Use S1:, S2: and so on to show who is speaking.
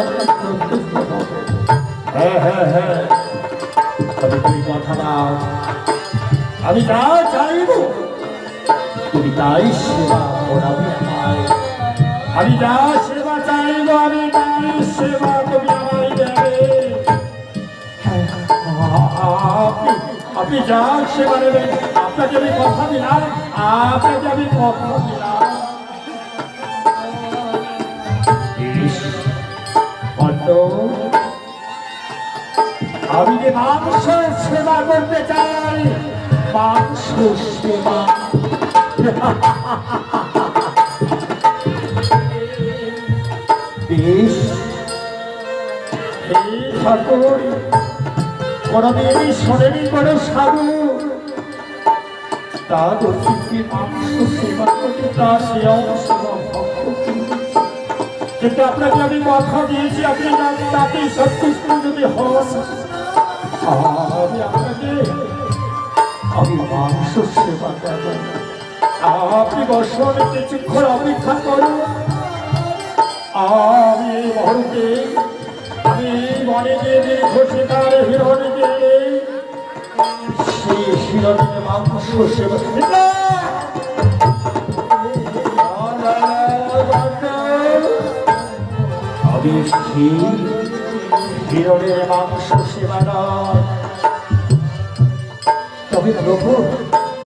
S1: আপনাকে প্রস্তুত হবে। হ্যাঁ হ্যাঁ হ্যাঁ, তবে তুই কথা দাও, আমি যা চাইব তুমি তাই সেবা করাবে আমায়। আমি যা সেবা চাইব আমি তাই সেবা তুমি আমায় দেবে। আপনি যা সেবা নেবেন, আপনাকে আমি কথা দিলাম, আপনাকে আমি কথা দিলাম। আমি যে মাংস সেবা করতে চাই, মাংস সেবা। বেশ, এই ঠাকুর কোনদিন শোনেনি কোনো সাধু তার অতিথি মাংস সেবা করতে, তার সে অংশ কিন্তু আপনাকে আমি কথা দিয়েছি, আপনি তাতে সন্তুষ্ট যদি হন আমি আপনাকে আমি মাংস সেবা দেব। আপনি বসুন, কিছুক্ষণ অপেক্ষা করুন। আমি এই মুহূর্তে আমি বনে গিয়ে দীর্ঘ তার হিরণকে সেই হিরণের মাংস সেবা হিরণের মাংস সেবা নয়। তবে প্রভু